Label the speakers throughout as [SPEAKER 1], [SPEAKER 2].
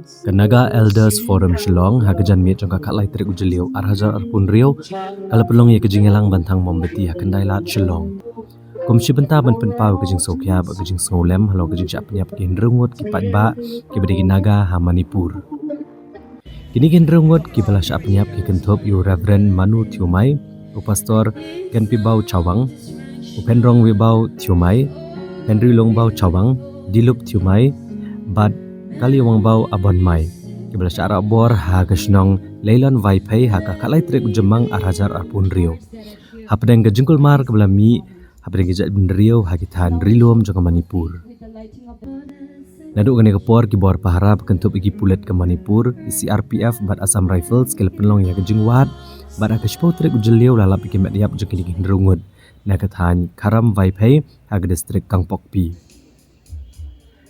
[SPEAKER 1] Ke Naga Elders Forum Shillong hakajan miet jong Candlelight trek ujeliu arhajar arpun riau kala pelong ye ke Jingialang bantang Mobati Candlelight Shillong. Komisi benta ban penpau ke Sngewkhia ba ke Sngewlem halo ke Jingshah Pyniap ke ndrungut ki patba ke bedi Naga ha Manipur. Kini ke ndrungut ki bala Shah Pyniap ki kenthop yu Reverend Manu Thiumai u pastor Ken Pibau Chawang u Pynlong Wibau Thiumai Henry Longbau Chawang Dilup Thiumai Bad Kali wang bau abon mai kibla syara bor ha kesnong leilan vaipai haka kalai trek ujemang arhajar arpun rio hapdeng ke jengkul mar kibla mi hapdeng ke jat bin rio hakitan rilom jong Manipur nadu gane kepor ki bor paharap kentup igi pulet ke Manipur CRPF bat Assam Rifles ke Pynlong ya ke jengwat bat ha kespo trek ujelio lalap iki mediap jong kini ndrungut nakatan karam vaipai ha ke distrik Kangpokpi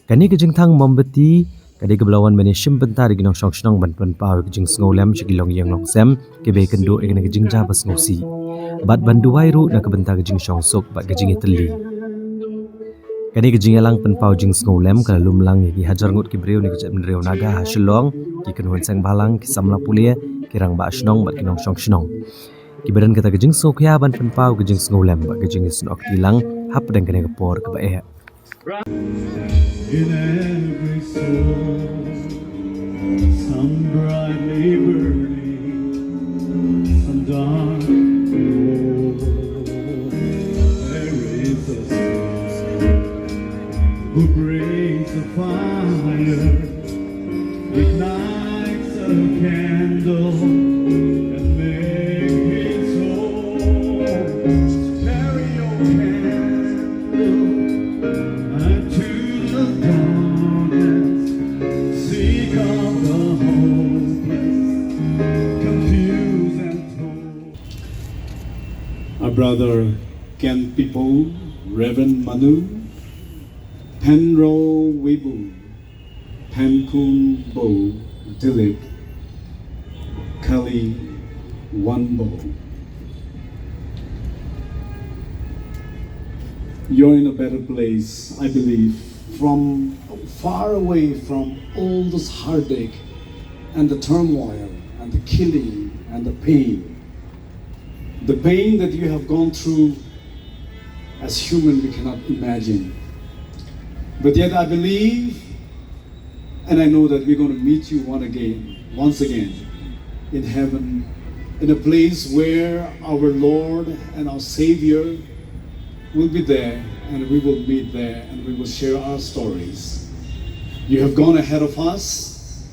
[SPEAKER 1] kani ke Thang Mobati kadi ke belawan manishim bentar igi nong shong ban pau ke Sngewlem Shillong yang long sem ke be kendo igi ke Jingshah bas ngosi bat banduai ru na ke bentar ke Jingshong sok bat ke Teli kani ke Jingialang pau Sngewlem kala lumlang igi hajar ngut ki breu ni ke Jat Naga ha Shillong ki kenhuan sang balang ki samla pulia ki rang ba shnong bat ki nong shong ki badan kata ke Sngewkhia ban pau ke Sngewlem bat ke Snok tilang hap dan kene ke por ke ba
[SPEAKER 2] In every soul, some brightly burning, some dark gold. There is a soul who brings a fire, ignites a candle, and makes it whole. Carry your candle unto the darkness, seek out the hopeless, confused and told. Our brother Ken Pipo, Reverend Manu, Penro Wibu, Penkun Bo, Dilip, Kali Wanbo. You're in a better place, I believe, from far away from all this heartache and the turmoil and the killing and the pain. The pain that you have gone through as human we cannot imagine. But yet I believe and I know that we're going to meet you once again in heaven, in a place where our Lord and our Savior will be there, and we will meet there, and we will share our stories. You have gone ahead of us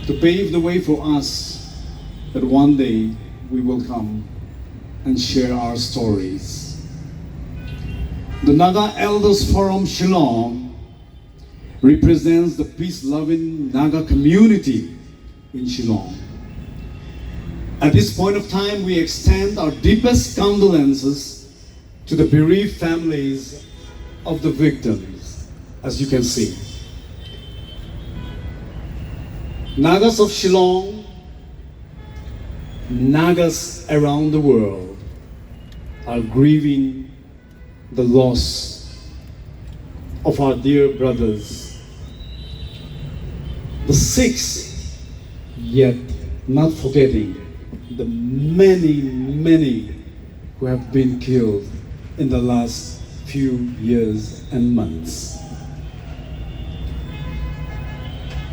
[SPEAKER 2] to pave the way for us that one day we will come and share our stories. The Naga Elders Forum Shillong represents the peace-loving Naga community in Shillong. At this point of time, we extend our deepest condolences to the bereaved families of the victims, as you can see. Nagas of Shillong, Nagas around the world are grieving the loss of our dear brothers. The Sikhs, yet not forgetting the many who have been killed in the last few years and months.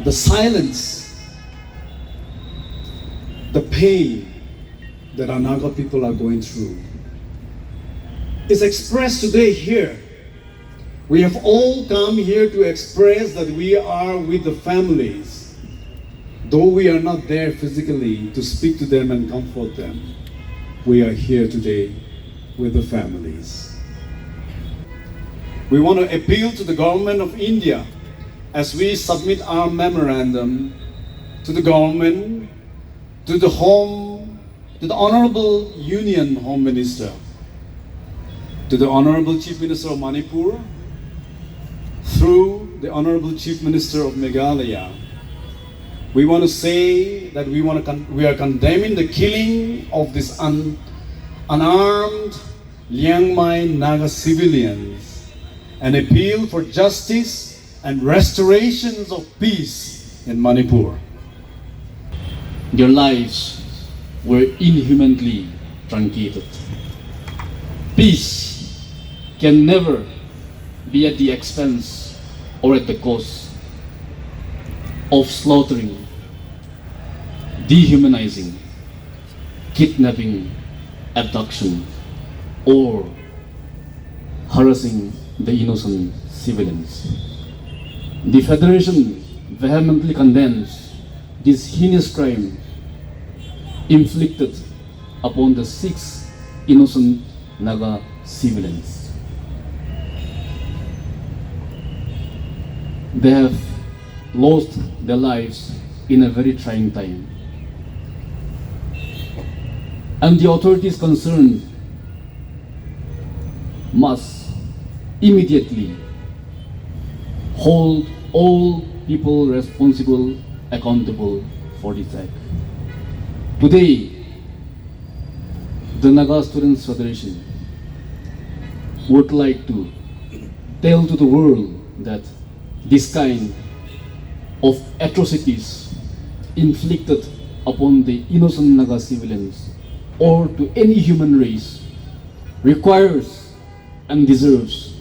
[SPEAKER 2] The silence, the pain that our Naga people are going through is expressed today here. We have all come here to express that we are with the families, though we are not there physically to speak to them and comfort them. We are here today with the families. We want to appeal to the government of India as we submit our memorandum to the government, to the Honorable Union Home Minister, to the Honorable Chief Minister of Manipur, through the Honorable Chief Minister of Meghalaya. We want to say that we are condemning the killing of this unarmed Liang Mai Naga civilians and appeal for justice and restorations of peace in Manipur. Their lives were inhumanly truncated. Peace can never be at the expense or at the cost of slaughtering, dehumanizing, kidnapping, abduction, or harassing the innocent civilians. The Federation vehemently condemns this heinous crime inflicted upon the 6 innocent Naga civilians. They have lost their lives in a very trying time. And the authorities concerned must immediately hold all people responsible accountable for this act. Today, the Naga Students Federation would like to tell to the world that this kind of atrocities inflicted upon the innocent Naga civilians or to any human race requires and deserves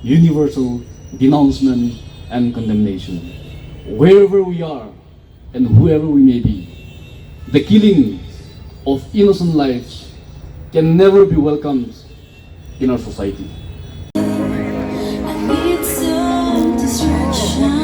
[SPEAKER 2] universal denouncement and condemnation. Wherever we are and whoever we may be, the killing of innocent lives can never be welcomed in our society.
[SPEAKER 3] I need some distraction.